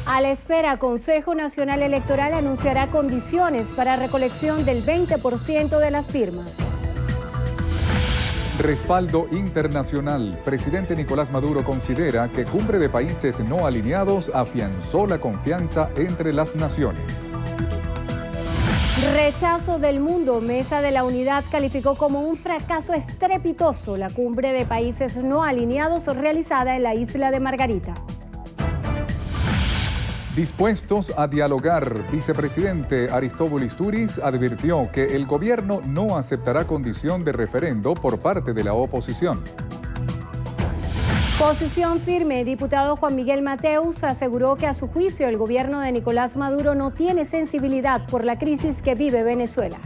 A la espera, Consejo Nacional Electoral anunciará condiciones para recolección del 20% de las firmas. Respaldo internacional. Presidente Nicolás Maduro considera que Cumbre de Países No Alineados afianzó la confianza entre las naciones. Rechazo del mundo. Mesa de la Unidad calificó como un fracaso estrepitoso la Cumbre de Países No Alineados realizada en la isla de Margarita. Dispuestos a dialogar, vicepresidente Aristóbulo Turiz advirtió que el gobierno no aceptará condición de referendo por parte de la oposición. Posición firme. Diputado Juan Miguel Mateus aseguró que a su juicio el gobierno de Nicolás Maduro no tiene sensibilidad por la crisis que vive Venezuela.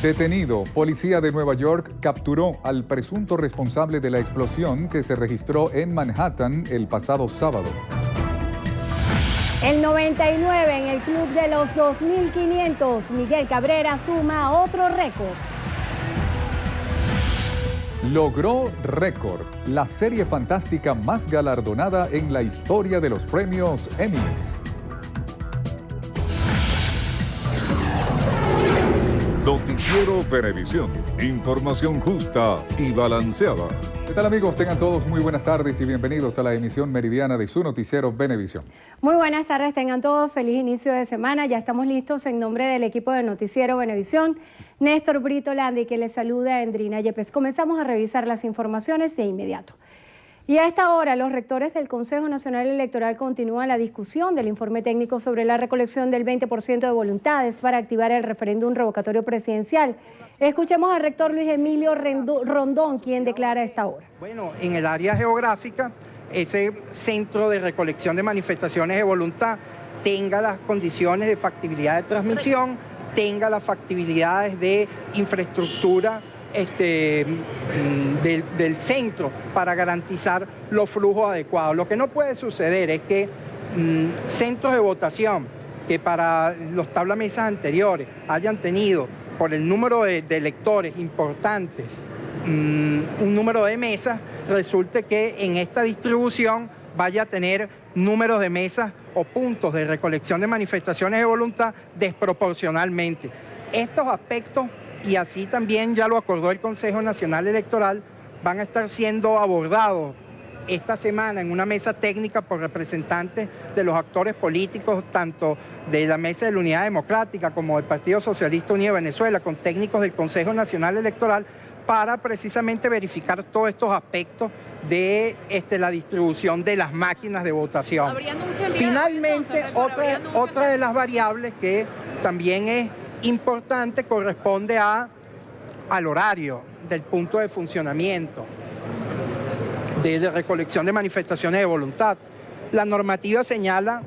Detenido. Policía de Nueva York capturó al presunto responsable de la explosión que se registró en Manhattan el pasado sábado. El 99 en el club de los 2.500. Miguel Cabrera suma otro récord. Logró récord, la serie fantástica más galardonada en la historia de los premios Emmys. Noticiero Venevisión. Información justa y balanceada. ¿Qué tal, amigos? Tengan todos muy buenas tardes y bienvenidos a la emisión meridiana de su noticiero Venevisión. Muy buenas tardes, tengan todos feliz inicio de semana. Ya estamos listos en nombre del equipo de noticiero Venevisión. Néstor Brito Landi, que les saluda, Endrina Yepes. Comenzamos a revisar las informaciones de inmediato. Y a esta hora, los rectores del Consejo Nacional Electoral continúan la discusión del informe técnico sobre la recolección del 20% de voluntades para activar el referéndum revocatorio presidencial. Escuchemos al rector Luis Emilio Rondón, quien declara a esta hora. Bueno, en el área geográfica, ese centro de recolección de manifestaciones de voluntad tenga las condiciones de factibilidad de transmisión, tenga las factibilidades de infraestructura del centro para garantizar los flujos adecuados. Lo que no puede suceder es que centros de votación que para los tablamesas anteriores hayan tenido por el número de electores importantes un número de mesas, resulte que en esta distribución vaya a tener números de mesas o puntos de recolección de manifestaciones de voluntad desproporcionalmente. Estos aspectos, y así también ya lo acordó el Consejo Nacional Electoral, van a estar siendo abordados esta semana en una mesa técnica por representantes de los actores políticos, tanto de la Mesa de la Unidad Democrática como del Partido Socialista Unido de Venezuela, con técnicos del Consejo Nacional Electoral, para precisamente verificar todos estos aspectos de la distribución de las máquinas de votación. Finalmente, otra de las variables que también es importante corresponde al horario del punto de funcionamiento de recolección de manifestaciones de voluntad. La normativa señala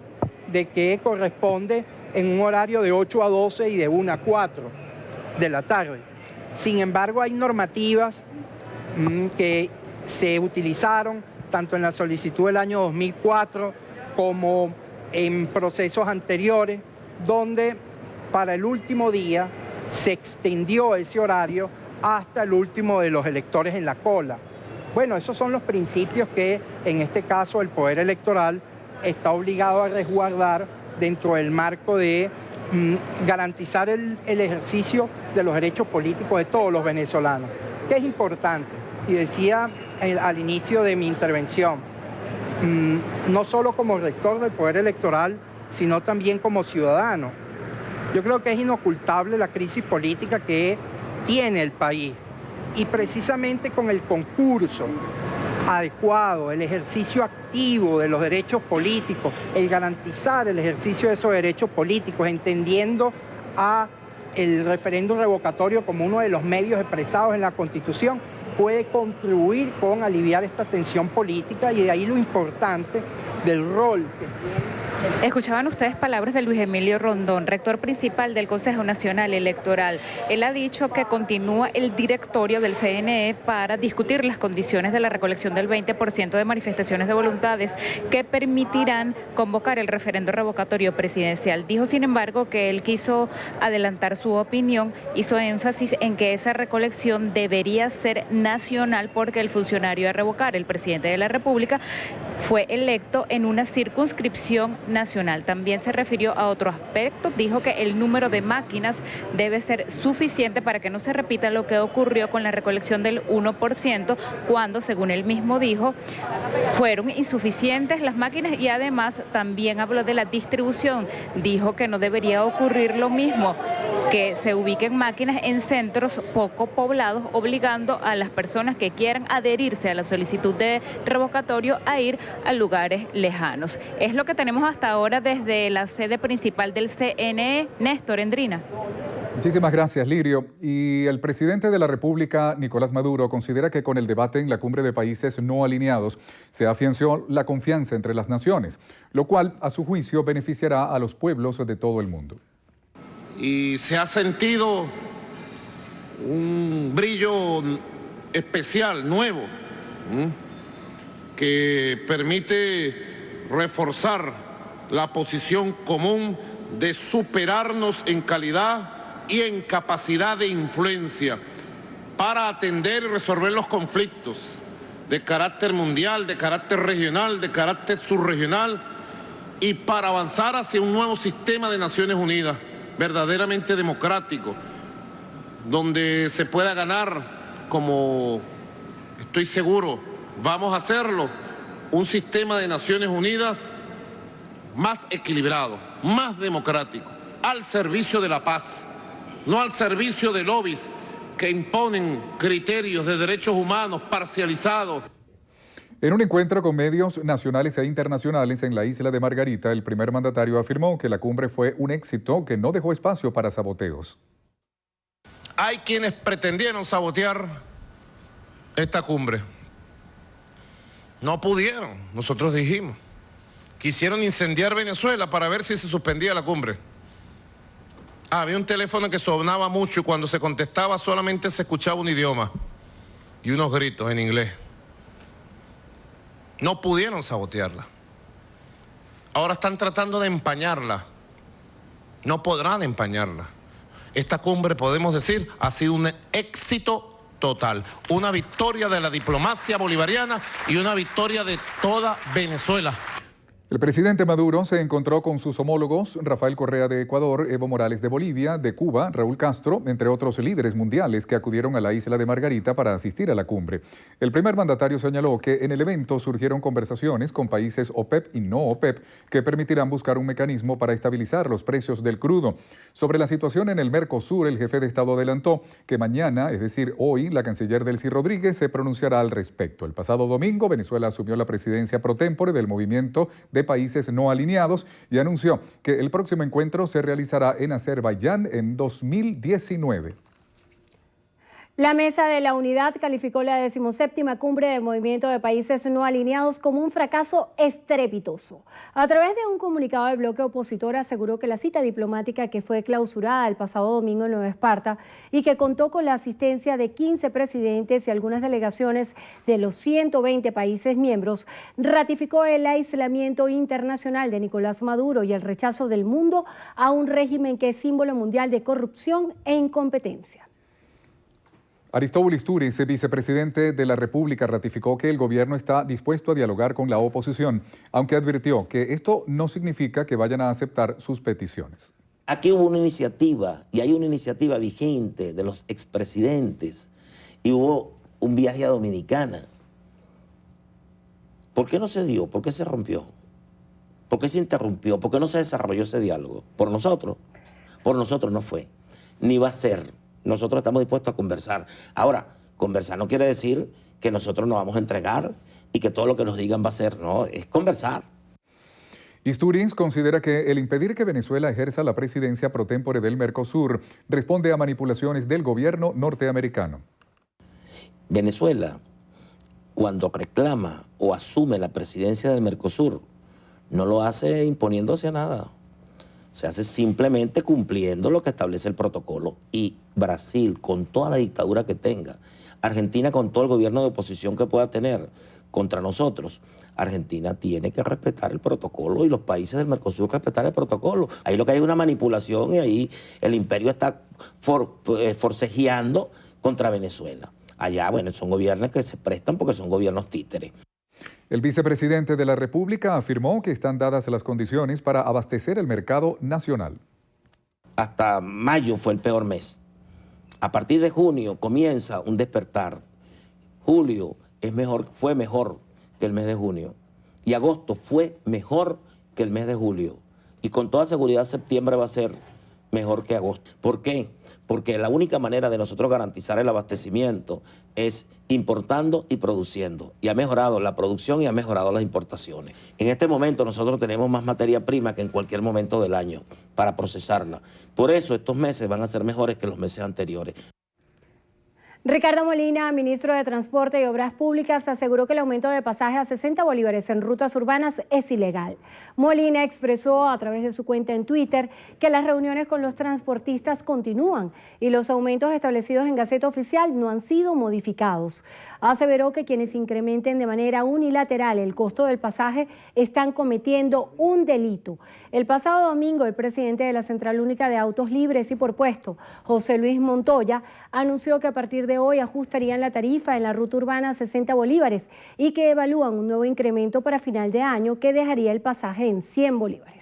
de que corresponde en un horario de 8 a 12 y de 1 a 4 de la tarde. Sin embargo, hay normativas que se utilizaron tanto en la solicitud del año 2004 como en procesos anteriores, donde para el último día se extendió ese horario hasta el último de los electores en la cola. Bueno, esos son los principios que en este caso el Poder Electoral está obligado a resguardar dentro del marco de garantizar el ejercicio de los derechos políticos de todos los venezolanos, que es importante. Y decía al inicio de mi intervención, no solo como rector del Poder Electoral, sino también como ciudadano. Yo creo que es inocultable la crisis política que tiene el país. Y precisamente con el concurso adecuado, el ejercicio activo de los derechos políticos, el garantizar el ejercicio de esos derechos políticos, entendiendo el referéndum revocatorio como uno de los medios expresados en la Constitución, puede contribuir con aliviar esta tensión política, y de ahí lo importante del rol que tiene. Escuchaban ustedes palabras de Luis Emilio Rondón, rector principal del Consejo Nacional Electoral. Él ha dicho que continúa el directorio del CNE para discutir las condiciones de la recolección del 20% de manifestaciones de voluntades que permitirán convocar el referendo revocatorio presidencial. Dijo, sin embargo, que él quiso adelantar su opinión, hizo énfasis en que esa recolección debería ser nacional porque el funcionario a revocar, el presidente de la República, fue electo en una circunscripción nacional. También se refirió a otro aspecto, dijo que el número de máquinas debe ser suficiente para que no se repita lo que ocurrió con la recolección del 1%, cuando, según él mismo dijo, fueron insuficientes las máquinas, y además también habló de la distribución. Dijo que no debería ocurrir lo mismo, que se ubiquen máquinas en centros poco poblados, obligando a las personas que quieran adherirse a la solicitud de revocatorio a ir a lugares lejanos. Es lo que tenemos hasta ahora desde la sede principal del CNE. Néstor, Endrina. Muchísimas gracias, Lirio. Y el presidente de la República, Nicolás Maduro, considera que con el debate en la cumbre de países no alineados se afianció la confianza entre las naciones, lo cual, a su juicio, beneficiará a los pueblos de todo el mundo. Y se ha sentido un brillo especial, nuevo, que permite reforzar la posición común de superarnos en calidad y en capacidad de influencia para atender y resolver los conflictos de carácter mundial, de carácter regional, de carácter subregional, y para avanzar hacia un nuevo sistema de Naciones Unidas verdaderamente democrático, donde se pueda ganar, como estoy seguro vamos a hacerlo, un sistema de Naciones Unidas más equilibrado, más democrático, al servicio de la paz, no al servicio de lobbies que imponen criterios de derechos humanos parcializados. En un encuentro con medios nacionales e internacionales en la isla de Margarita, el primer mandatario afirmó que la cumbre fue un éxito que no dejó espacio para saboteos. Hay quienes pretendieron sabotear esta cumbre. No pudieron, nosotros dijimos. Quisieron incendiar Venezuela para ver si se suspendía la cumbre. Había un teléfono que sonaba mucho y cuando se contestaba solamente se escuchaba un idioma y unos gritos en inglés. No pudieron sabotearla. Ahora están tratando de empañarla. No podrán empañarla. Esta cumbre, podemos decir, ha sido un éxito total. Una victoria de la diplomacia bolivariana y una victoria de toda Venezuela. El presidente Maduro se encontró con sus homólogos Rafael Correa de Ecuador, Evo Morales de Bolivia, de Cuba, Raúl Castro, entre otros líderes mundiales que acudieron a la isla de Margarita para asistir a la cumbre. El primer mandatario señaló que en el evento surgieron conversaciones con países OPEP y no OPEP que permitirán buscar un mecanismo para estabilizar los precios del crudo. Sobre la situación en el Mercosur, el jefe de Estado adelantó que mañana, es decir, hoy, la canciller Delcy Rodríguez se pronunciará al respecto. El pasado domingo, Venezuela asumió la presidencia pro tempore del movimiento de países no alineados y anunció que el próximo encuentro se realizará en Azerbaiyán en 2019. La Mesa de la Unidad calificó la 17ª cumbre del Movimiento de Países No Alineados como un fracaso estrepitoso. A través de un comunicado, del bloque opositor aseguró que la cita diplomática que fue clausurada el pasado domingo en Nueva Esparta y que contó con la asistencia de 15 presidentes y algunas delegaciones de los 120 países miembros, ratificó el aislamiento internacional de Nicolás Maduro y el rechazo del mundo a un régimen que es símbolo mundial de corrupción e incompetencia. Aristóbulo Sturis, vicepresidente de la República, ratificó que el gobierno está dispuesto a dialogar con la oposición, aunque advirtió que esto no significa que vayan a aceptar sus peticiones. Aquí hubo una iniciativa, y hay una iniciativa vigente de los expresidentes, y hubo un viaje a Dominicana. ¿Por qué no se dio? ¿Por qué se rompió? ¿Por qué se interrumpió? ¿Por qué no se desarrolló ese diálogo? ¿Por nosotros? Por nosotros no fue, ni va a ser. Nosotros estamos dispuestos a conversar. Ahora, conversar no quiere decir que nosotros nos vamos a entregar y que todo lo que nos digan va a ser, no, es conversar. Sturis considera que el impedir que Venezuela ejerza la presidencia pro tempore del Mercosur responde a manipulaciones del gobierno norteamericano. Venezuela, cuando reclama o asume la presidencia del Mercosur, no lo hace imponiéndose a nada. Se hace simplemente cumpliendo lo que establece el protocolo. Y Brasil, con toda la dictadura que tenga, Argentina con todo el gobierno de oposición que pueda tener contra nosotros, Argentina tiene que respetar el protocolo y los países del Mercosur respetar el protocolo. Ahí lo que hay es una manipulación y ahí el imperio está forcejeando contra Venezuela. Allá, bueno, son gobiernos que se prestan porque son gobiernos títeres. El vicepresidente de la República afirmó que están dadas las condiciones para abastecer el mercado nacional. Hasta mayo fue el peor mes. A partir de junio comienza un despertar. Julio fue mejor que el mes de junio. Y agosto fue mejor que el mes de julio. Y con toda seguridad septiembre va a ser mejor que agosto. ¿Por qué? Porque la única manera de nosotros garantizar el abastecimiento es importando y produciendo. Y ha mejorado la producción y ha mejorado las importaciones. En este momento nosotros tenemos más materia prima que en cualquier momento del año para procesarla. Por eso estos meses van a ser mejores que los meses anteriores. Ricardo Molina, ministro de Transporte y Obras Públicas, aseguró que el aumento de pasaje a 60 bolívares en rutas urbanas es ilegal. Molina expresó a través de su cuenta en Twitter que las reuniones con los transportistas continúan y los aumentos establecidos en Gaceta Oficial no han sido modificados. Aseveró que quienes incrementen de manera unilateral el costo del pasaje están cometiendo un delito. El pasado domingo, el presidente de la Central Única de Autos Libres y por Puesto, José Luis Montoya, anunció que a partir de hoy ajustarían la tarifa en la ruta urbana a 60 bolívares y que evalúan un nuevo incremento para final de año que dejaría el pasaje en 100 bolívares.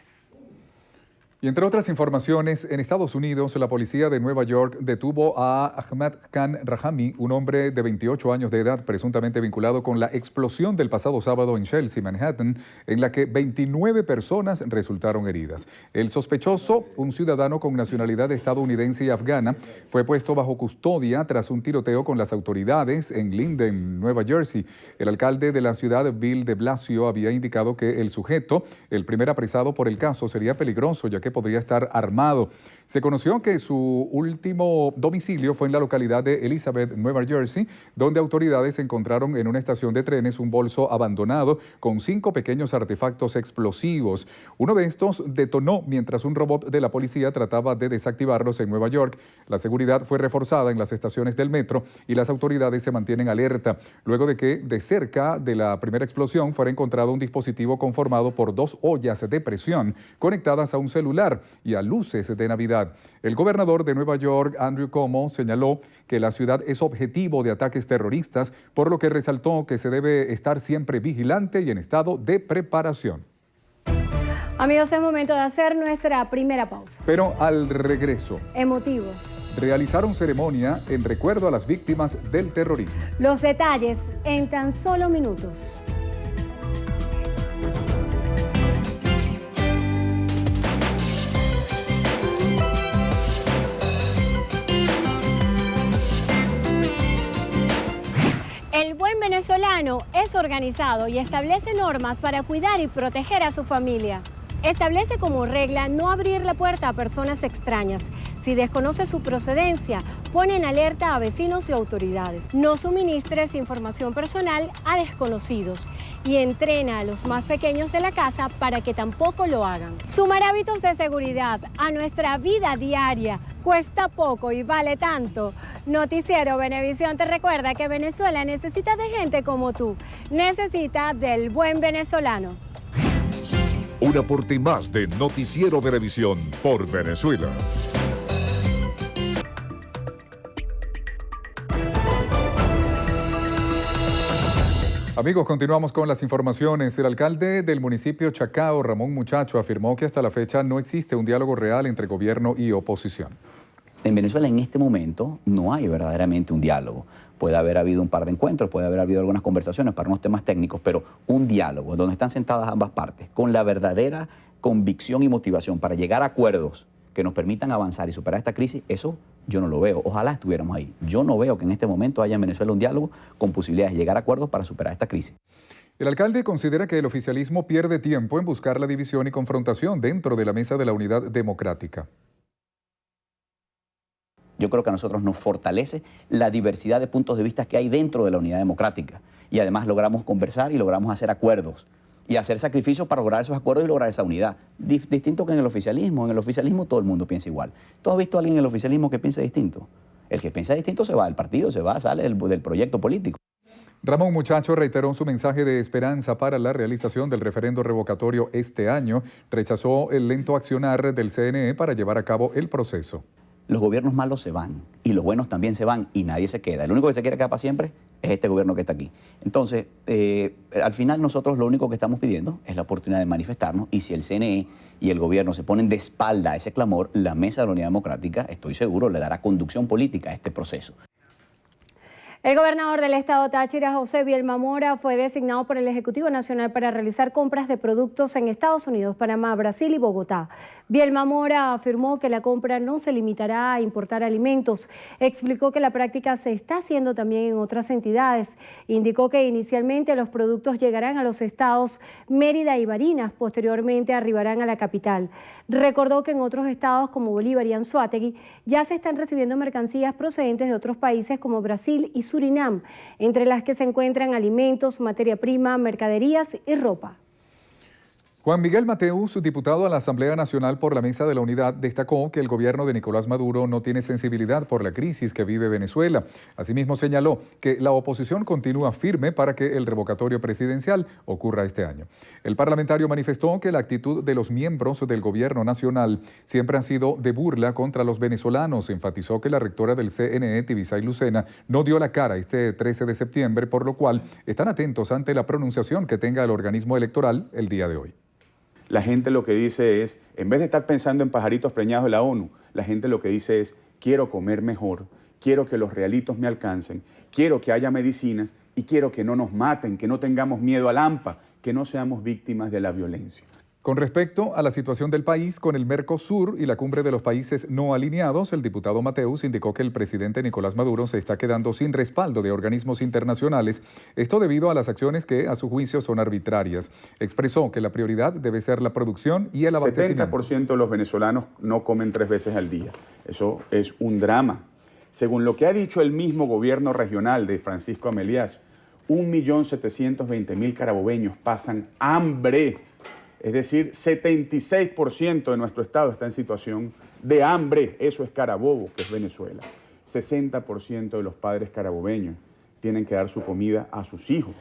Y entre otras informaciones, en Estados Unidos, la policía de Nueva York detuvo a Ahmad Khan Rahami, un hombre de 28 años de edad, presuntamente vinculado con la explosión del pasado sábado en Chelsea, Manhattan, en la que 29 personas resultaron heridas. El sospechoso, un ciudadano con nacionalidad estadounidense y afgana, fue puesto bajo custodia tras un tiroteo con las autoridades en Linden, Nueva Jersey. El alcalde de la ciudad, Bill de Blasio, había indicado que el sujeto, el primer apresado por el caso, sería peligroso, ya que podría estar armado. Se conoció que su último domicilio fue en la localidad de Elizabeth, Nueva Jersey, donde autoridades encontraron en una estación de trenes un bolso abandonado con 5 pequeños artefactos explosivos. Uno de estos detonó mientras un robot de la policía trataba de desactivarlos en Nueva York. La seguridad fue reforzada en las estaciones del metro y las autoridades se mantienen alerta, luego de que de cerca de la primera explosión fuera encontrado un dispositivo conformado por 2 ollas de presión conectadas a un celular y a luces de Navidad. El gobernador de Nueva York, Andrew Cuomo, señaló que la ciudad es objetivo de ataques terroristas, por lo que resaltó que se debe estar siempre vigilante y en estado de preparación. Amigos, es momento de hacer nuestra primera pausa. Pero al regreso, emotivo, realizaron ceremonia en recuerdo a las víctimas del terrorismo. Los detalles en tan solo minutos. El buen venezolano es organizado y establece normas para cuidar y proteger a su familia. Establece como regla no abrir la puerta a personas extrañas. Si desconoce su procedencia, pone en alerta a vecinos y autoridades. No suministres información personal a desconocidos y entrena a los más pequeños de la casa para que tampoco lo hagan. Sumar hábitos de seguridad a nuestra vida diaria cuesta poco y vale tanto. Noticiero Venevisión te recuerda que Venezuela necesita de gente como tú. Necesita del buen venezolano. Un aporte más de Noticiero Venevisión por Venezuela. Amigos, continuamos con las informaciones. El alcalde del municipio Chacao, Ramón Muchacho, afirmó que hasta la fecha no existe un diálogo real entre gobierno y oposición. En Venezuela en este momento no hay verdaderamente un diálogo. Puede haber habido un par de encuentros, puede haber habido algunas conversaciones para unos temas técnicos, pero un diálogo donde están sentadas ambas partes con la verdadera convicción y motivación para llegar a acuerdos que nos permitan avanzar y superar esta crisis, eso yo no lo veo. Ojalá estuviéramos ahí. Yo no veo que en este momento haya en Venezuela un diálogo con posibilidades de llegar a acuerdos para superar esta crisis. El alcalde considera que el oficialismo pierde tiempo en buscar la división y confrontación dentro de la mesa de la unidad democrática. Yo creo que a nosotros nos fortalece la diversidad de puntos de vista que hay dentro de la unidad democrática. Y además logramos conversar y logramos hacer acuerdos y hacer sacrificios para lograr esos acuerdos y lograr esa unidad. Distinto que en el oficialismo. En el oficialismo todo el mundo piensa igual. ¿Tú has visto a alguien en el oficialismo que piensa distinto? El que piensa distinto se va del partido, sale del proyecto político. Ramón Muchacho reiteró su mensaje de esperanza para la realización del referendo revocatorio este año. Rechazó el lento accionar del CNE para llevar a cabo el proceso. Los gobiernos malos se van y los buenos también se van y nadie se queda. El único que se quiere quedar para siempre es este gobierno que está aquí. Entonces, al final nosotros lo único que estamos pidiendo es la oportunidad de manifestarnos, y si el CNE y el gobierno se ponen de espalda a ese clamor, la Mesa de la Unidad Democrática, estoy seguro, le dará conducción política a este proceso. El gobernador del estado Táchira, José Bielma Mora, fue designado por el Ejecutivo Nacional para realizar compras de productos en Estados Unidos, Panamá, Brasil y Bogotá. Bielma Mora afirmó que la compra no se limitará a importar alimentos. Explicó que la práctica se está haciendo también en otras entidades. Indicó que inicialmente los productos llegarán a los estados Mérida y Barinas, posteriormente arribarán a la capital. Recordó que en otros estados como Bolívar y Anzoátegui ya se están recibiendo mercancías procedentes de otros países como Brasil y Surinam, entre las que se encuentran alimentos, materia prima, mercaderías y ropa. Juan Miguel Mateus, diputado a la Asamblea Nacional por la Mesa de la Unidad, destacó que el gobierno de Nicolás Maduro no tiene sensibilidad por la crisis que vive Venezuela. Asimismo, señaló que la oposición continúa firme para que el revocatorio presidencial ocurra este año. El parlamentario manifestó que la actitud de los miembros del gobierno nacional siempre ha sido de burla contra los venezolanos. Enfatizó que la rectora del CNE, Tibisay Lucena, no dio la cara este 13 de septiembre, por lo cual están atentos ante la pronunciación que tenga el organismo electoral el día de hoy. La gente lo que dice es, en vez de estar pensando en pajaritos preñados de la ONU, la gente lo que dice es, quiero comer mejor, quiero que los realitos me alcancen, quiero que haya medicinas y quiero que no nos maten, que no tengamos miedo al hampa, que no seamos víctimas de la violencia. Con respecto a la situación del país con el Mercosur y la cumbre de los países no alineados, el diputado Mateus indicó que el presidente Nicolás Maduro se está quedando sin respaldo de organismos internacionales, esto debido a las acciones que a su juicio son arbitrarias. Expresó que la prioridad debe ser la producción y el abastecimiento. 70% de los venezolanos no comen 3 veces al día. Eso es un drama. Según lo que ha dicho el mismo gobierno regional de Francisco Ameliás, 1.720.000 carabobeños pasan hambre. Es decir, 76% de nuestro estado está en situación de hambre. Eso es Carabobo, que es Venezuela. 60% de los padres carabobeños tienen que dar su comida a sus hijos.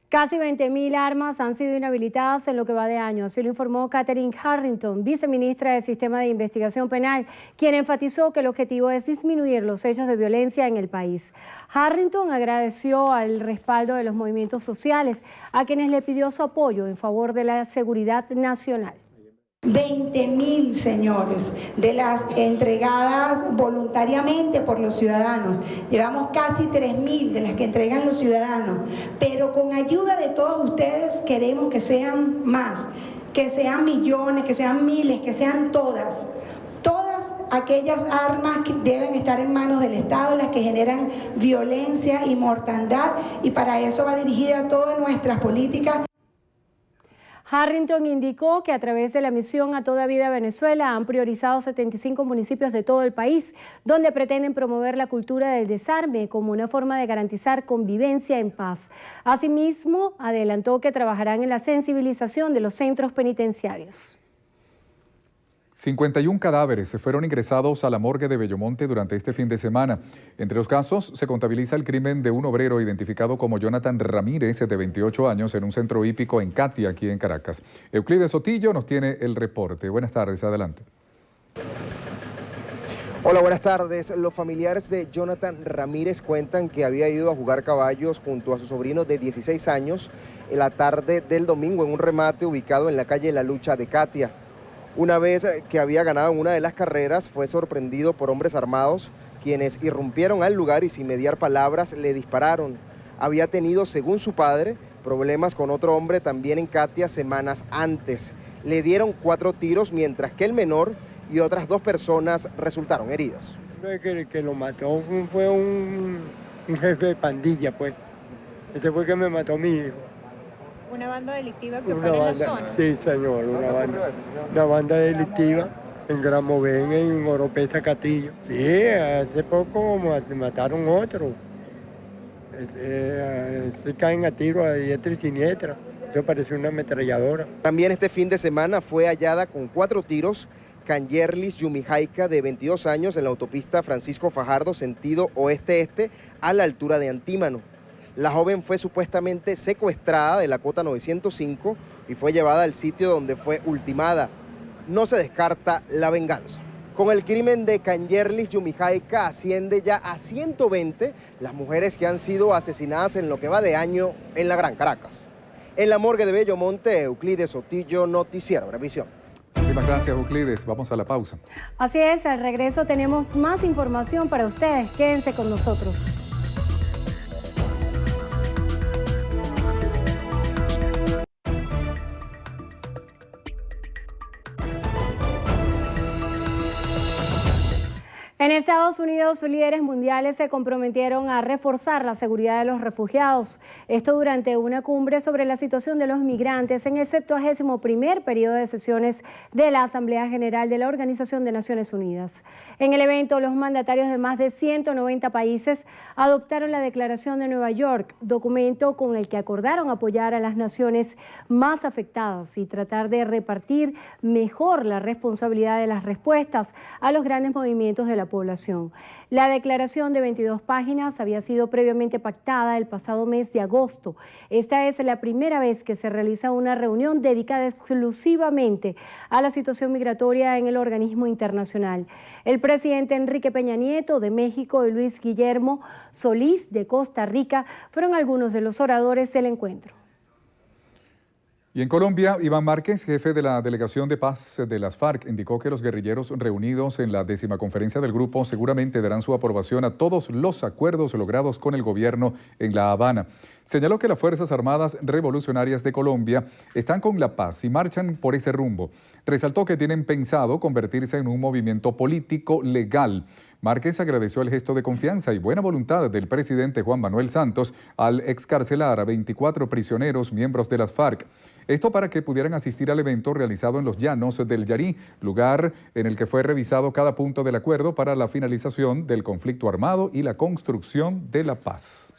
Casi 20.000 armas han sido inhabilitadas en lo que va de año, así lo informó Katherine Harrington, viceministra del Sistema de Investigación Penal, quien enfatizó que el objetivo es disminuir los hechos de violencia en el país. Harrington agradeció al respaldo de los movimientos sociales, a quienes le pidió su apoyo en favor de la seguridad nacional. 20.000, señores, de las entregadas voluntariamente por los ciudadanos. Llevamos casi 3.000 de las que entregan los ciudadanos, pero con ayuda de todos ustedes queremos que sean más, que sean millones, que sean miles, que sean todas aquellas armas que deben estar en manos del Estado, las que generan violencia y mortandad, y para eso va dirigida todas nuestras políticas. Harrington indicó que a través de la misión A Toda Vida Venezuela han priorizado 75 municipios de todo el país, donde pretenden promover la cultura del desarme como una forma de garantizar convivencia en paz. Asimismo, adelantó que trabajarán en la sensibilización de los centros penitenciarios. 51 cadáveres fueron ingresados a la morgue de Bellomonte durante este fin de semana. Entre los casos se contabiliza el crimen de un obrero identificado como Jonathan Ramírez, de 28 años, en un centro hípico en Catia, aquí en Caracas. Euclides Sotillo nos tiene el reporte. Buenas tardes, adelante. Hola, buenas tardes. Los familiares de Jonathan Ramírez cuentan que había ido a jugar caballos junto a su sobrino de 16 años en la tarde del domingo en un remate ubicado en la calle La Lucha de Catia. Una vez que había ganado en una de las carreras, fue sorprendido por hombres armados, quienes irrumpieron al lugar y sin mediar palabras le dispararon. Había tenido, según su padre, problemas con otro hombre también en Catia semanas antes. Le dieron 4 tiros, mientras que el menor y otras 2 personas resultaron heridas. El que lo mató fue un jefe de pandilla, pues. Ese fue el que me mató a mi hijo. ¿Una banda delictiva que opera en la zona? Sí, señor, una banda delictiva en Gramovén, en Oropesa, Castillo. Sí, hace poco mataron otro. Se caen a tiro a diestra y siniestra. Eso parece una ametralladora. También este fin de semana fue hallada con 4 tiros Canyerlis Yumijaica, de 22 años, en la autopista Francisco Fajardo, sentido oeste-este, a la altura de Antímano. La joven fue supuestamente secuestrada de la Cota 905 y fue llevada al sitio donde fue ultimada. No se descarta la venganza. Con el crimen de Kanyerlis Yumijaica asciende ya a 120 las mujeres que han sido asesinadas en lo que va de año en la Gran Caracas. En la morgue de Bellomonte, Euclides Sotillo, Noticiero Venevisión. Muchísimas gracias, Euclides. Vamos a la pausa. Así es, al regreso tenemos más información para ustedes. Quédense con nosotros. En Estados Unidos, líderes mundiales se comprometieron a reforzar la seguridad de los refugiados. Esto durante una cumbre sobre la situación de los migrantes en el 71º periodo de sesiones de la Asamblea General de la Organización de Naciones Unidas. En el evento, los mandatarios de más de 190 países adoptaron la Declaración de Nueva York, documento con el que acordaron apoyar a las naciones más afectadas y tratar de repartir mejor la responsabilidad de las respuestas a los grandes movimientos de la población. La declaración de 22 páginas había sido previamente pactada el pasado mes de agosto. Esta es la primera vez que se realiza una reunión dedicada exclusivamente a la situación migratoria en el organismo internacional. El presidente Enrique Peña Nieto de México y Luis Guillermo Solís de Costa Rica fueron algunos de los oradores del encuentro. Y en Colombia, Iván Márquez, jefe de la Delegación de Paz de las FARC, indicó que los guerrilleros reunidos en la 10ª conferencia del grupo seguramente darán su aprobación a todos los acuerdos logrados con el gobierno en La Habana. Señaló que las Fuerzas Armadas Revolucionarias de Colombia están con la paz y marchan por ese rumbo. Resaltó que tienen pensado convertirse en un movimiento político legal. Márquez agradeció el gesto de confianza y buena voluntad del presidente Juan Manuel Santos al excarcelar a 24 prisioneros miembros de las FARC. Esto para que pudieran asistir al evento realizado en los llanos del Yarí, lugar en el que fue revisado cada punto del acuerdo para la finalización del conflicto armado y la construcción de la paz.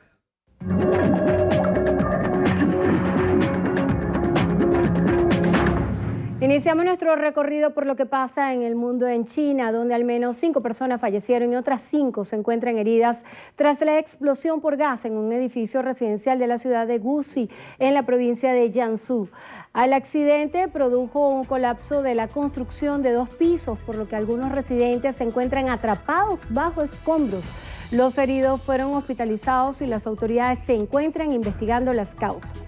Iniciamos nuestro recorrido por lo que pasa en el mundo en China, donde al menos 5 personas fallecieron y otras 5 se encuentran heridas tras la explosión por gas en un edificio residencial de la ciudad de Gusi, en la provincia de Jiangsu. El accidente produjo un colapso de la construcción de 2 pisos, por lo que algunos residentes se encuentran atrapados bajo escombros. Los heridos fueron hospitalizados y las autoridades se encuentran investigando las causas.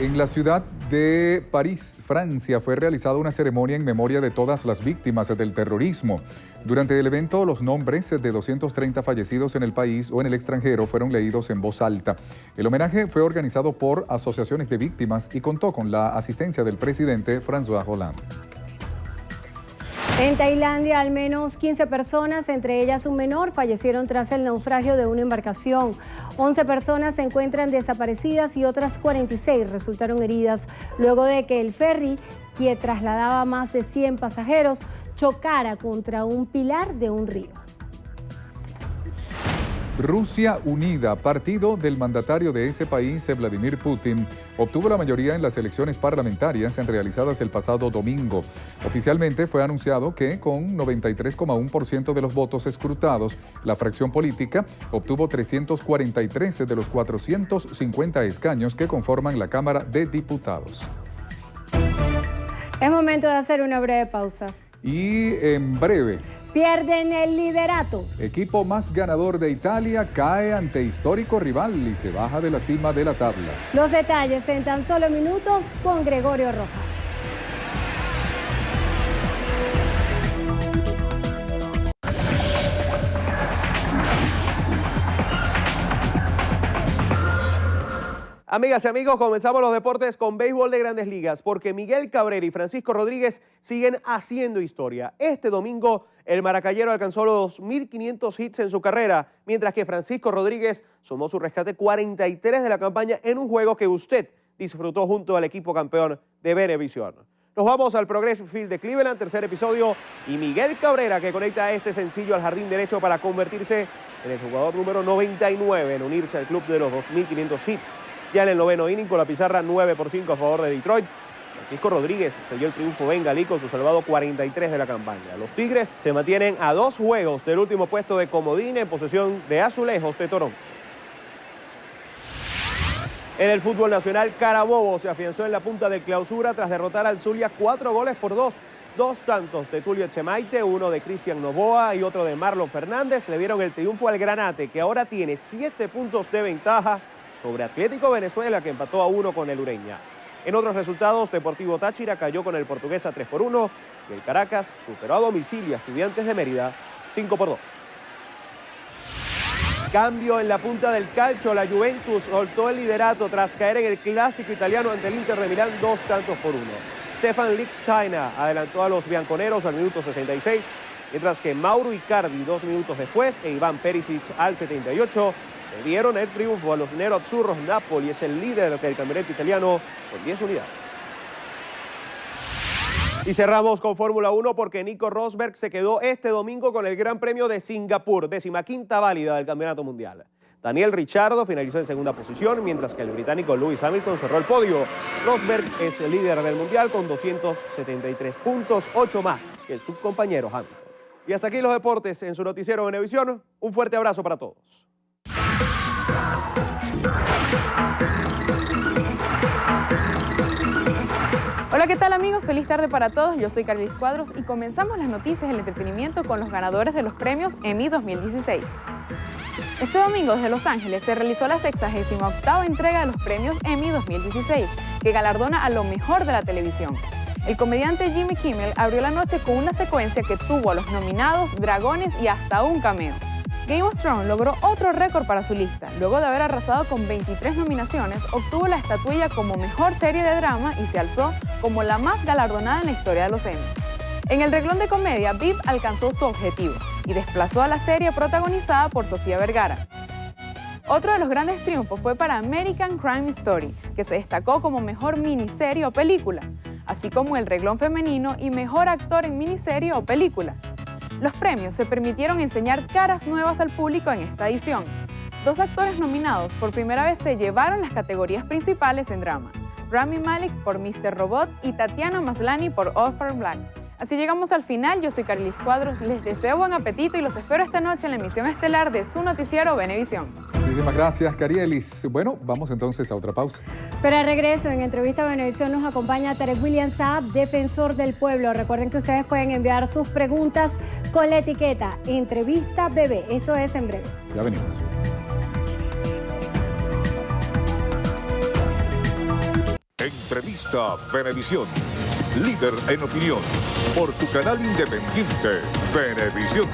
En la ciudad de París, Francia, fue realizada una ceremonia en memoria de todas las víctimas del terrorismo. Durante el evento, los nombres de 230 fallecidos en el país o en el extranjero fueron leídos en voz alta. El homenaje fue organizado por asociaciones de víctimas y contó con la asistencia del presidente François Hollande. En Tailandia, al menos 15 personas, entre ellas un menor, fallecieron tras el naufragio de una embarcación. 11 personas se encuentran desaparecidas y otras 46 resultaron heridas luego de que el ferry, que trasladaba más de 100 pasajeros, chocara contra un pilar de un río. Rusia Unida, partido del mandatario de ese país, Vladimir Putin, obtuvo la mayoría en las elecciones parlamentarias realizadas el pasado domingo. Oficialmente fue anunciado que con 93,1% de los votos escrutados, la fracción política obtuvo 343 de los 450 escaños que conforman la Cámara de Diputados. Es momento de hacer una breve pausa. Y en breve, pierden el liderato. Equipo más ganador de Italia cae ante histórico rival y se baja de la cima de la tabla. Los detalles en tan solo minutos con Gregorio Rojas. Amigas y amigos, comenzamos los deportes con béisbol de Grandes Ligas, porque Miguel Cabrera y Francisco Rodríguez siguen haciendo historia. Este domingo, el maracayero alcanzó los 2.500 hits en su carrera, mientras que Francisco Rodríguez sumó su rescate 43 de la campaña en un juego que usted disfrutó junto al equipo campeón de Venevisión. Nos vamos al Progressive Field de Cleveland, tercer episodio, y Miguel Cabrera, que conecta este sencillo al jardín derecho para convertirse en el jugador número 99 en unirse al club de los 2.500 hits. Ya en el noveno inning, con la pizarra 9-5 a favor de Detroit, Francisco Rodríguez selló el triunfo bengalí con su salvado 43 de la campaña. Los Tigres se mantienen a 2 juegos del último puesto de comodín en posesión de Azulejos de Toronto. En el fútbol nacional, Carabobo se afianzó en la punta de clausura tras derrotar al Zulia 4-2 2 tantos de Tulio Echemaite, uno de Cristian Novoa y otro de Marlon Fernández le dieron el triunfo al Granate, que ahora tiene 7 puntos de ventaja sobre Atlético Venezuela, que empató a 1 con el Ureña. En otros resultados, Deportivo Táchira cayó con el Portuguesa 3-1 y el Caracas superó a domicilio a Estudiantes de Mérida 5-2. Cambio en la punta del calcio, la Juventus soltó el liderato tras caer en el clásico italiano ante el Inter de Milán 2-1. Stefan Lichtsteiner adelantó a los bianconeros al minuto 66, mientras que Mauro Icardi 2 minutos después e Iván Perisic al 78 le dieron el triunfo a los neroazzurros. Napoli es el líder del campeonato italiano con 10 unidades. Y cerramos con Fórmula 1 porque Nico Rosberg se quedó este domingo con el Gran Premio de Singapur, 15ª válida del Campeonato Mundial. Daniel Ricciardo finalizó en segunda posición, mientras que el británico Lewis Hamilton cerró el podio. Rosberg es el líder del Mundial con 273 puntos, 8 más que su compañero Hamilton. Y hasta aquí los deportes en su noticiero Venevisión. Un fuerte abrazo para todos. Hola, ¿qué tal amigos? Feliz tarde para todos. Yo soy Carlis Cuadros y comenzamos las noticias del entretenimiento con los ganadores de los premios Emmy 2016. Este domingo desde Los Ángeles se realizó la 68ª entrega de los premios Emmy 2016, que galardona a lo mejor de la televisión. El comediante Jimmy Kimmel abrió la noche con una secuencia que tuvo a los nominados, dragones y hasta un cameo. Game of Thrones logró otro récord para su lista. Luego de haber arrasado con 23 nominaciones, obtuvo la estatuilla como mejor serie de drama y se alzó como la más galardonada en la historia de los Emmy. En el renglón de comedia, VIP alcanzó su objetivo y desplazó a la serie protagonizada por Sofía Vergara. Otro de los grandes triunfos fue para American Crime Story, que se destacó como mejor miniserie o película, así como el renglón femenino y mejor actor en miniserie o película. Los premios se permitieron enseñar caras nuevas al público en esta edición. 2 actores nominados por primera vez se llevaron las categorías principales en drama: Rami Malek por Mr. Robot y Tatiana Maslany por Orphan Black. Así llegamos al final. Yo soy Carlis Cuadros, les deseo buen apetito y los espero esta noche en la emisión estelar de su noticiero Venevisión. Muchísimas gracias, Carielis. Bueno, vamos entonces a otra pausa. Pero al regreso, en Entrevista a Venevisión nos acompaña Tarek William Saab, defensor del pueblo. Recuerden que ustedes pueden enviar sus preguntas con la etiqueta Entrevista Bebé. Esto es en breve. Ya venimos. Entrevista Venevisión. Líder en opinión. Por tu canal independiente, Venevisión.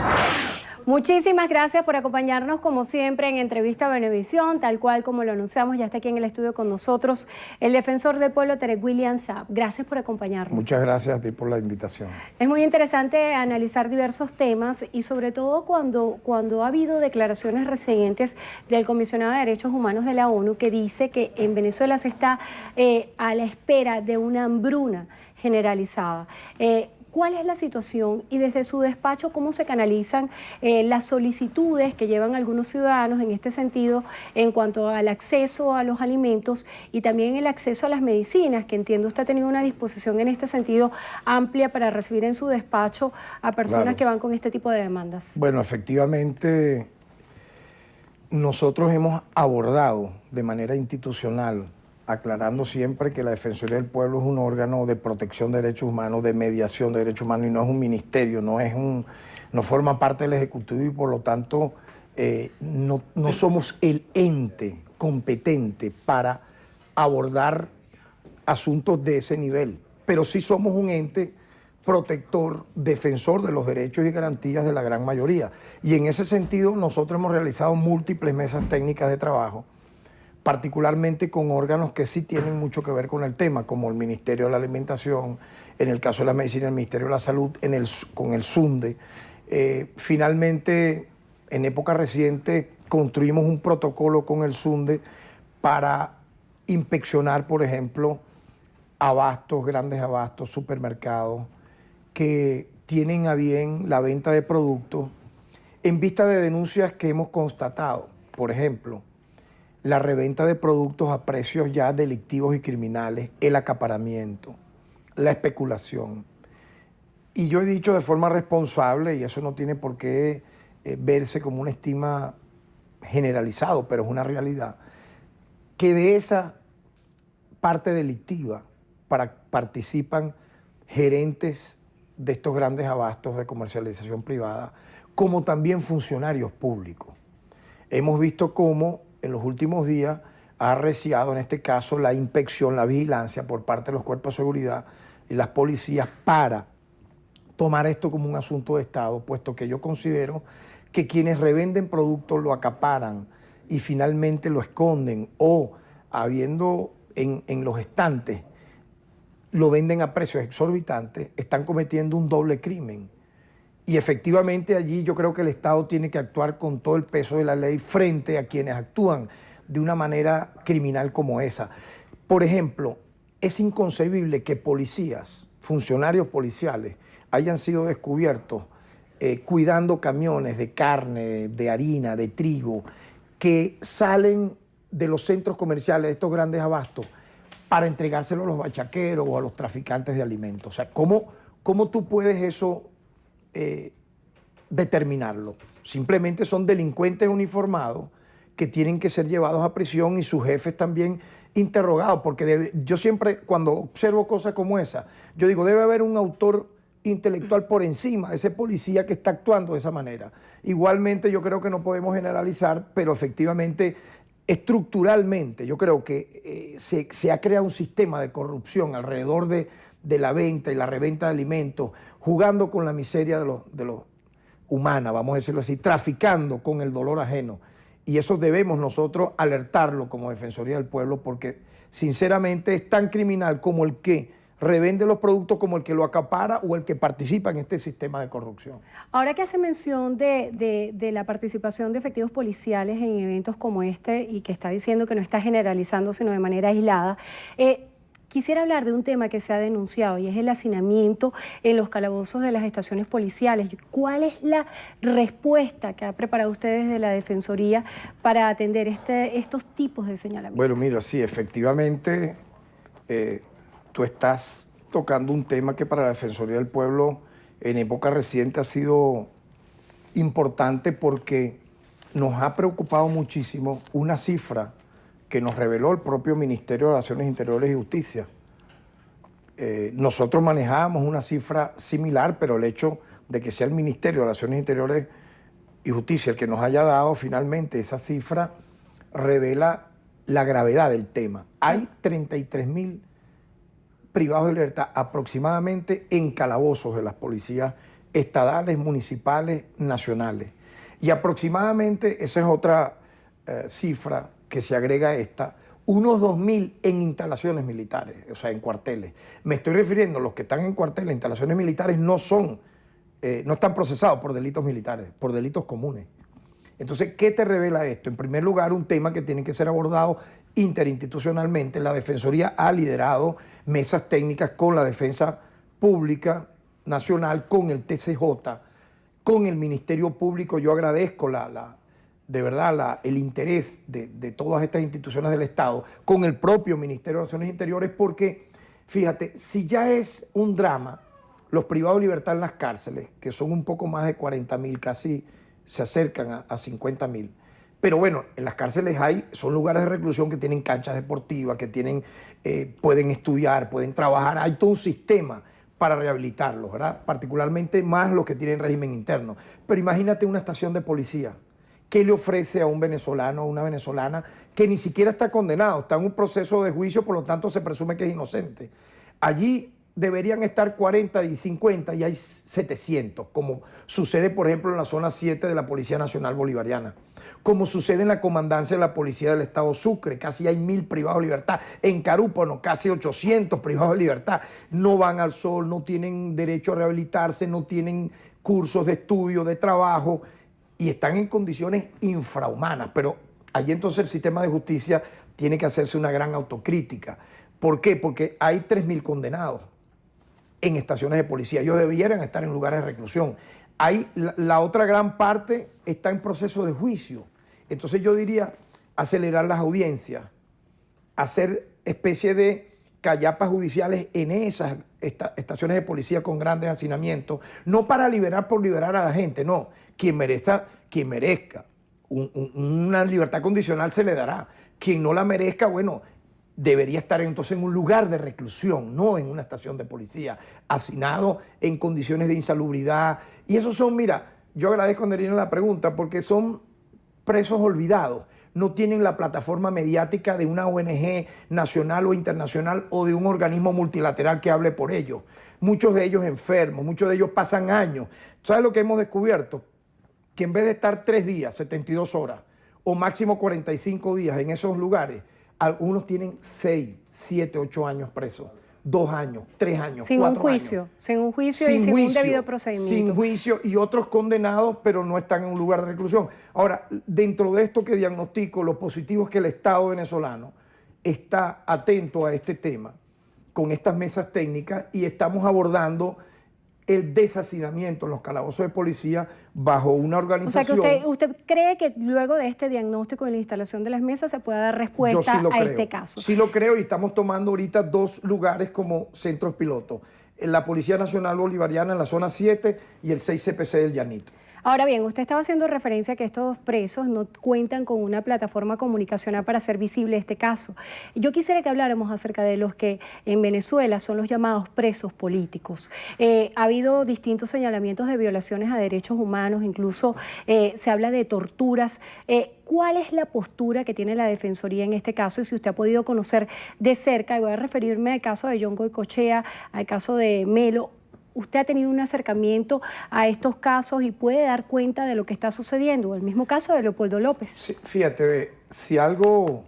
Muchísimas gracias por acompañarnos como siempre en Entrevista Venevisión, tal cual como lo anunciamos, ya está aquí en el estudio con nosotros el defensor del pueblo Tarek William Saab. Gracias por acompañarnos. Muchas gracias a ti por la invitación. Es muy interesante analizar diversos temas y sobre todo cuando ha habido declaraciones recientes del Comisionado de Derechos Humanos de la ONU que dice que en Venezuela se está a la espera de una hambruna generalizada. ¿Cuál es la situación y desde su despacho cómo se canalizan las solicitudes que llevan algunos ciudadanos en este sentido en cuanto al acceso a los alimentos y también el acceso a las medicinas, que entiendo usted ha tenido una disposición en este sentido amplia para recibir en su despacho a personas que van con este tipo de demandas? Bueno, efectivamente, nosotros hemos abordado de manera institucional, aclarando siempre que la Defensoría del Pueblo es un órgano de protección de derechos humanos, de mediación de derechos humanos y no es un ministerio, no forma parte del Ejecutivo y por lo tanto no somos el ente competente para abordar asuntos de ese nivel, pero sí somos un ente protector, defensor de los derechos y garantías de la gran mayoría. Y en ese sentido nosotros hemos realizado múltiples mesas técnicas de trabajo, particularmente con órganos que sí tienen mucho que ver con el tema, como el Ministerio de la Alimentación, en el caso de la Medicina, el Ministerio de la Salud, con el SUNDE. Finalmente, en época reciente, construimos un protocolo con el SUNDE para inspeccionar, por ejemplo, abastos, grandes abastos, supermercados, que tienen a bien la venta de productos en vista de denuncias que hemos constatado. Por ejemplo, la reventa de productos a precios ya delictivos y criminales, el acaparamiento, la especulación. Y yo he dicho de forma responsable, y eso no tiene por qué verse como una estima generalizado, pero es una realidad, que de esa parte delictiva participan gerentes de estos grandes abastos de comercialización privada, como también funcionarios públicos. Hemos visto cómo en los últimos días ha arreciado, en este caso, la inspección, la vigilancia por parte de los cuerpos de seguridad y las policías para tomar esto como un asunto de Estado, puesto que yo considero que quienes revenden productos lo acaparan y finalmente lo esconden o, habiendo en los estantes, lo venden a precios exorbitantes, están cometiendo un doble crimen. Y efectivamente allí yo creo que el Estado tiene que actuar con todo el peso de la ley frente a quienes actúan de una manera criminal como esa. Por ejemplo, es inconcebible que policías, funcionarios policiales, hayan sido descubiertos cuidando camiones de carne, de harina, de trigo, que salen de los centros comerciales de estos grandes abastos para entregárselo a los bachaqueros o a los traficantes de alimentos. O sea, ¿cómo tú puedes eso determinarlo? Simplemente son delincuentes uniformados que tienen que ser llevados a prisión y sus jefes también interrogados, porque yo siempre, cuando observo cosas como esa, yo digo, debe haber un autor intelectual por encima de ese policía que está actuando de esa manera. Igualmente yo creo que no podemos generalizar, pero efectivamente, estructuralmente, yo creo que se ha creado un sistema de corrupción alrededor de la venta y la reventa de alimentos, jugando con la miseria de los humana, vamos a decirlo así, traficando con el dolor ajeno. Y eso debemos nosotros alertarlo como Defensoría del Pueblo, porque sinceramente es tan criminal como el que revende los productos, como el que lo acapara o el que participa en este sistema de corrupción. Ahora que hace mención de la participación de efectivos policiales en eventos como este y que está diciendo que no está generalizando sino de manera aislada, quisiera hablar de un tema que se ha denunciado y es el hacinamiento en los calabozos de las estaciones policiales. ¿Cuál es la respuesta que ha preparado ustedes de la Defensoría para atender estos tipos de señalamientos? Bueno, mira, sí, efectivamente tú estás tocando un tema que para la Defensoría del Pueblo en época reciente ha sido importante porque nos ha preocupado muchísimo una cifra que nos reveló el propio Ministerio de Relaciones Interiores y Justicia. Nosotros manejábamos una cifra similar, pero el hecho de que sea el Ministerio de Relaciones Interiores y Justicia el que nos haya dado finalmente esa cifra revela la gravedad del tema. Hay 33.000 privados de libertad aproximadamente en calabozos de las policías estadales, municipales, nacionales. Y aproximadamente, esa es otra cifra que se agrega a esta, unos 2.000 en instalaciones militares, o sea, en cuarteles. Me estoy refiriendo a los que están en cuarteles, instalaciones militares, no están procesados por delitos militares, por delitos comunes. Entonces, ¿qué te revela esto? En primer lugar, un tema que tiene que ser abordado interinstitucionalmente. La Defensoría ha liderado mesas técnicas con la Defensa Pública Nacional, con el TCJ, con el Ministerio Público. Yo agradezco de verdad el interés de todas estas instituciones del Estado, con el propio Ministerio de Relaciones Interiores, porque, fíjate, si ya es un drama los privados de libertad en las cárceles, que son un poco más de 40.000, casi se acercan a 50.000. Pero bueno, en las cárceles son lugares de reclusión que tienen canchas deportivas, que pueden estudiar, pueden trabajar, hay todo un sistema para rehabilitarlos, ¿verdad? Particularmente más los que tienen régimen interno. Pero imagínate una estación de policía. ¿Qué le ofrece a un venezolano o una venezolana que ni siquiera está condenado? Está en un proceso de juicio, por lo tanto se presume que es inocente. Allí deberían estar 40 y 50 y hay 700, como sucede, por ejemplo, en la zona 7 de la Policía Nacional Bolivariana, como sucede en la Comandancia de la Policía del Estado Sucre, casi hay 1.000 privados de libertad, en Carúpano casi 800 privados de libertad, no van al sol, no tienen derecho a rehabilitarse, no tienen cursos de estudio, de trabajo, y están en condiciones infrahumanas. Pero allí entonces el sistema de justicia tiene que hacerse una gran autocrítica. ¿Por qué? Porque hay 3.000 condenados en estaciones de policía. Ellos debieran estar en lugares de reclusión. La otra gran parte está en proceso de juicio. Entonces yo diría acelerar las audiencias, hacer especie de callapas judiciales en esas estaciones de policía con grandes hacinamientos, no para liberar por liberar a la gente, no. Quien merezca. Una libertad condicional se le dará. Quien no la merezca, bueno, debería estar entonces en un lugar de reclusión, no en una estación de policía, hacinado en condiciones de insalubridad. Y esos son, mira, yo agradezco a Andrina la pregunta porque son presos olvidados. No tienen la plataforma mediática de una ONG nacional o internacional o de un organismo multilateral que hable por ellos. Muchos de ellos enfermos, muchos de ellos pasan años. ¿Sabes lo que hemos descubierto? Que en vez de estar 3 días, 72 horas o máximo 45 días en esos lugares, algunos tienen 6, 7, 8 años presos, 2 años, 3 años, 4 años. Sin un juicio y sin un debido procedimiento. Sin juicio y otros condenados, pero no están en un lugar de reclusión. Ahora, dentro de esto que diagnostico, lo positivo es que el Estado venezolano está atento a este tema con estas mesas técnicas y estamos abordando el deshacinamiento en los calabozos de policía bajo una organización. O sea que usted cree que luego de este diagnóstico y la instalación de las mesas se pueda dar respuesta a este caso. Sí lo creo y estamos tomando ahorita 2 lugares como centros pilotos. La Policía Nacional Bolivariana en la zona 7 y el 6 CPC del Llanito. Ahora bien, usted estaba haciendo referencia a que estos presos no cuentan con una plataforma comunicacional para hacer visible este caso. Yo quisiera que habláramos acerca de los que en Venezuela son los llamados presos políticos. Ha habido distintos señalamientos de violaciones a derechos humanos, incluso se habla de torturas. ¿Cuál es la postura que tiene la Defensoría en este caso? Y si usted ha podido conocer de cerca, y voy a referirme al caso de John Goycochea, al caso de Melo, ¿usted ha tenido un acercamiento a estos casos y puede dar cuenta de lo que está sucediendo? El mismo caso de Leopoldo López. Sí, fíjate, si algo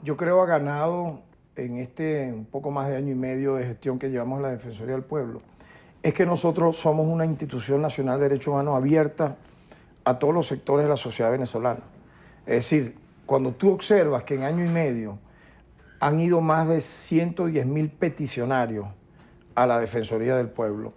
yo creo ha ganado en este un poco más de año y medio de gestión que llevamos a la Defensoría del Pueblo, es que nosotros somos una institución nacional de derechos humanos abierta a todos los sectores de la sociedad venezolana. Es decir, cuando tú observas que en año y medio han ido más de 110.000 peticionarios a la Defensoría del Pueblo,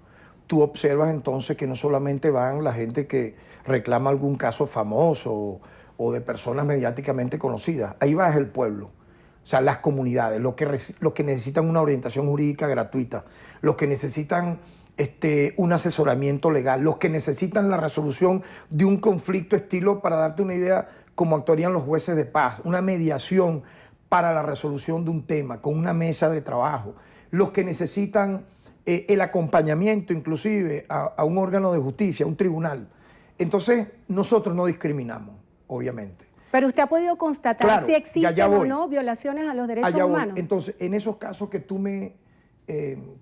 tú observas entonces que no solamente van la gente que reclama algún caso famoso o de personas mediáticamente conocidas, ahí va el pueblo, o sea, las comunidades, los que necesitan una orientación jurídica gratuita, los que necesitan un asesoramiento legal, los que necesitan la resolución de un conflicto estilo, para darte una idea, como actuarían los jueces de paz, una mediación para la resolución de un tema, con una mesa de trabajo, los que necesitan el acompañamiento inclusive a un órgano de justicia, a un tribunal. Entonces, nosotros no discriminamos, obviamente. Pero usted ha podido constatar, claro, si existen o no violaciones a los derechos humanos. Entonces, en esos casos que tú me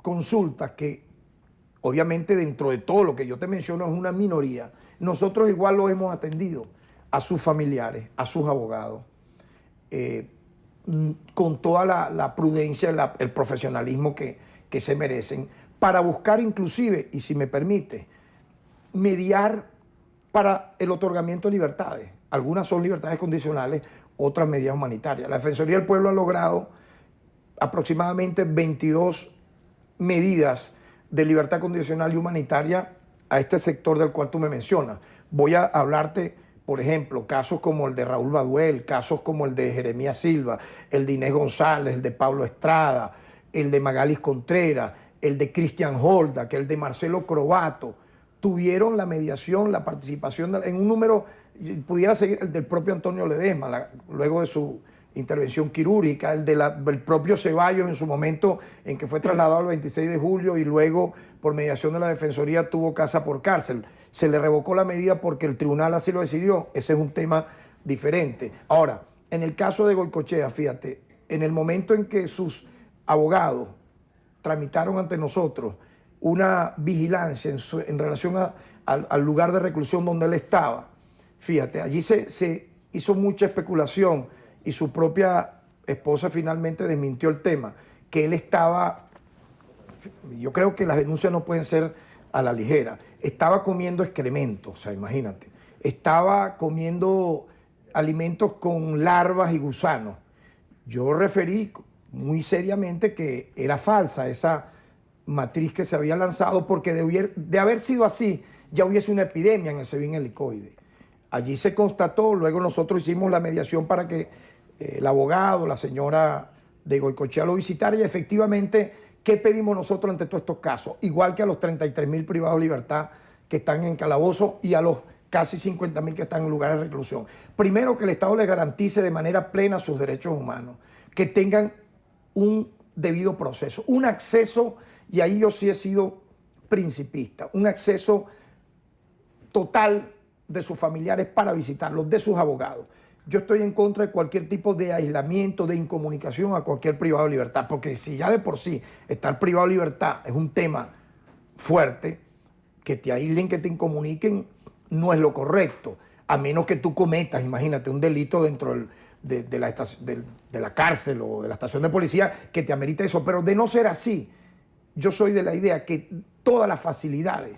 consultas, que obviamente dentro de todo lo que yo te menciono es una minoría, nosotros igual lo hemos atendido a sus familiares, a sus abogados, con toda la prudencia, el profesionalismo que se merecen, para buscar inclusive, y si me permite, mediar para el otorgamiento de libertades. Algunas son libertades condicionales, otras medidas humanitarias. La Defensoría del Pueblo ha logrado aproximadamente 22 medidas de libertad condicional y humanitaria a este sector del cual tú me mencionas. Voy a hablarte, por ejemplo, casos como el de Raúl Baduel, casos como el de Jeremías Silva, el de Inés González, el de Pablo Estrada, el de Magalis Contreras, el de Cristian Holda, que el de Marcelo Crobato, tuvieron la mediación, la participación en un número, pudiera seguir el del propio Antonio Ledesma, luego de su intervención quirúrgica, el del propio Ceballos en su momento en que fue trasladado al 26 de julio y luego por mediación de la Defensoría tuvo casa por cárcel. Se le revocó la medida porque el tribunal así lo decidió. Ese es un tema diferente. Ahora, en el caso de Goycochea, fíjate, en el momento en que sus abogados tramitaron ante nosotros una vigilancia en relación al lugar de reclusión donde él estaba, fíjate, allí se hizo mucha especulación y su propia esposa finalmente desmintió el tema, que él estaba, yo creo que las denuncias no pueden ser a la ligera, estaba comiendo excrementos, o sea, imagínate, estaba comiendo alimentos con larvas y gusanos. Yo referí muy seriamente que era falsa esa matriz que se había lanzado, porque de haber sido así, ya hubiese una epidemia en el Cebin helicoide. Allí se constató, luego nosotros hicimos la mediación para que el abogado, la señora de Goycochea lo visitara, y efectivamente, ¿qué pedimos nosotros ante todos estos casos? Igual que a los 33.000 privados de libertad que están en calabozo y a los casi 50.000 que están en lugares de reclusión. Primero, que el Estado les garantice de manera plena sus derechos humanos, que tengan un debido proceso, un acceso, y ahí yo sí he sido principista, un acceso total de sus familiares para visitarlos, de sus abogados. Yo estoy en contra de cualquier tipo de aislamiento, de incomunicación a cualquier privado de libertad, porque si ya de por sí estar privado de libertad es un tema fuerte, que te aíslen, que te incomuniquen, no es lo correcto, a menos que tú cometas, imagínate, un delito dentro de la cárcel o de la estación de policía que te amerite eso, pero de no ser así, yo soy de la idea que todas las facilidades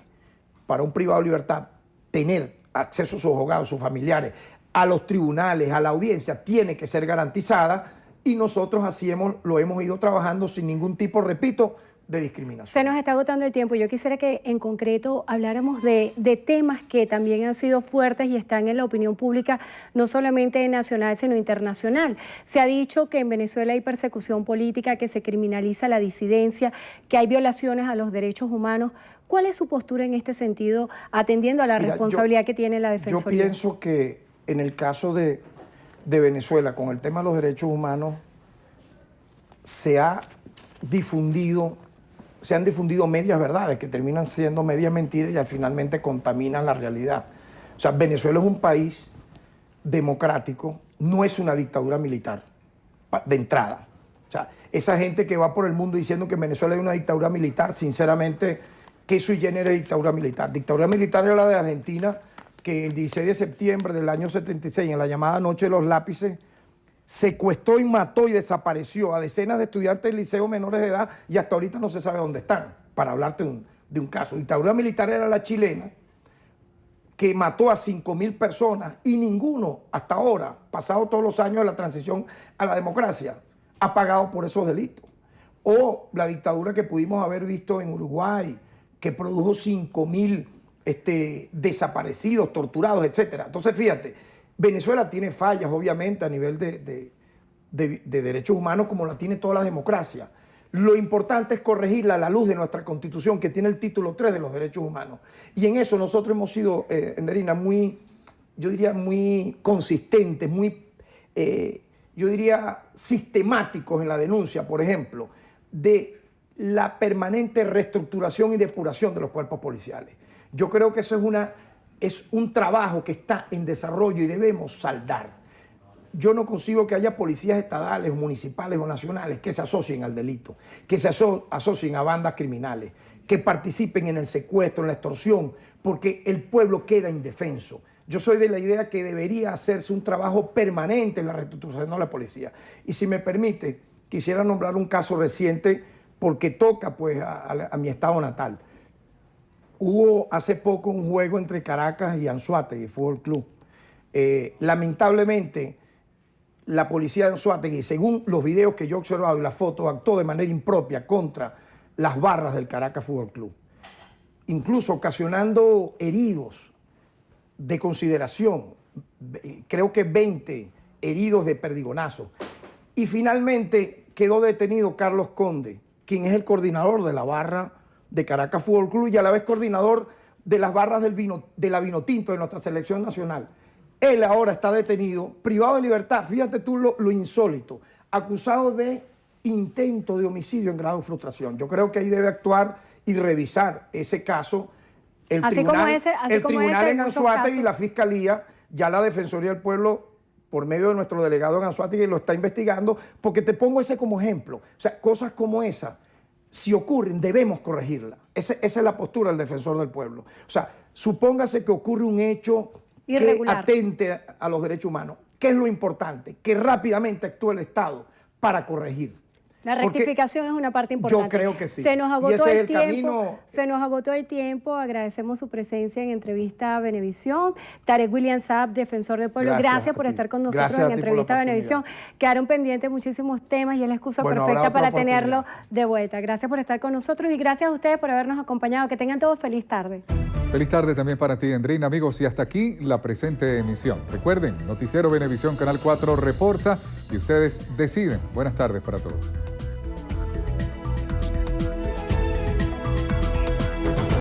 para un privado de libertad, tener acceso a sus abogados, sus familiares, a los tribunales, a la audiencia, tiene que ser garantizada, y nosotros así lo hemos ido trabajando sin ningún tipo, repito, de discriminación. Se nos está agotando el tiempo. Yo quisiera que en concreto habláramos de temas que también han sido fuertes y están en la opinión pública, no solamente nacional, sino internacional. Se ha dicho que en Venezuela hay persecución política, que se criminaliza la disidencia, que hay violaciones a los derechos humanos. ¿Cuál es su postura en este sentido, atendiendo a la responsabilidad que tiene la Defensoría? Yo pienso que en el caso de Venezuela, con el tema de los derechos humanos, se han difundido medias verdades que terminan siendo medias mentiras y al finalmente contaminan la realidad. O sea, Venezuela es un país democrático, no es una dictadura militar, de entrada. O sea, esa gente que va por el mundo diciendo que en Venezuela hay una dictadura militar, sinceramente, ¿qué sui generis dictadura militar? Dictadura militar es la de Argentina, que el 16 de septiembre del año 76, en la llamada Noche de los Lápices, secuestró y mató y desapareció a decenas de estudiantes del liceo menores de edad, y hasta ahorita no se sabe dónde están, para hablarte de un caso. Dictadura militar era la chilena, que mató a 5.000 personas, y ninguno hasta ahora, pasado todos los años de la transición a la democracia, ha pagado por esos delitos. O la dictadura que pudimos haber visto en Uruguay, que produjo 5.000 desaparecidos, torturados, etc. Entonces, fíjate, Venezuela tiene fallas, obviamente, a nivel de derechos humanos, como la tiene toda la democracia. Lo importante es corregirla a la luz de nuestra Constitución, que tiene el título 3 de los derechos humanos. Y en eso nosotros hemos sido, Enderina, yo diría muy consistentes, yo diría sistemáticos en la denuncia, por ejemplo, de la permanente reestructuración y depuración de los cuerpos policiales. Yo creo que eso es un trabajo que está en desarrollo y debemos saldar. Yo no consigo que haya policías estatales, municipales o nacionales que se asocien al delito, que se asocien a bandas criminales, que participen en el secuestro, en la extorsión, porque el pueblo queda indefenso. Yo soy de la idea que debería hacerse un trabajo permanente en la reestructuración de la policía. Y si me permite, quisiera nombrar un caso reciente porque toca pues a mi estado natal. Hubo hace poco un juego entre Caracas y Anzoátegui Fútbol Club. Lamentablemente, la policía de Anzoátegui, según los videos que yo he observado y las fotos, actuó de manera impropia contra las barras del Caracas Fútbol Club, incluso ocasionando heridos de consideración, creo que 20 heridos de perdigonazo. Y finalmente quedó detenido Carlos Conde, quien es el coordinador de la barra de Caracas Fútbol Club y a la vez coordinador de las barras de la Vinotinto de nuestra selección nacional. Él ahora está detenido, privado de libertad, fíjate tú lo insólito, acusado de intento de homicidio en grado de frustración. Yo creo que ahí debe actuar y revisar ese caso el tribunal en Anzoátegui y la Fiscalía, ya la Defensoría del Pueblo, por medio de nuestro delegado en Anzoátegui, lo está investigando, porque te pongo ese como ejemplo. O sea, cosas como esa, si ocurren, debemos corregirla. Esa es la postura del Defensor del Pueblo. O sea, supóngase que ocurre un hecho irregular, que atente a los derechos humanos. ¿Qué es lo importante? Que rápidamente actúe el Estado para corregir. La rectificación es una parte importante. Yo creo que sí. Se nos agotó el tiempo. Se nos agotó el tiempo. Agradecemos su presencia en Entrevista a Venevisión. Tarek William Saab, Defensor del Pueblo. Gracias por estar con nosotros en Entrevista a Venevisión. Quedaron pendientes muchísimos temas y es la excusa perfecta para tenerlo de vuelta. Gracias por estar con nosotros y gracias a ustedes por habernos acompañado. Que tengan todos feliz tarde. Feliz tarde también para ti, Endrina. Amigos, y hasta aquí la presente emisión. Recuerden, Noticiero Venevisión, Canal 4 reporta y ustedes deciden. Buenas tardes para todos.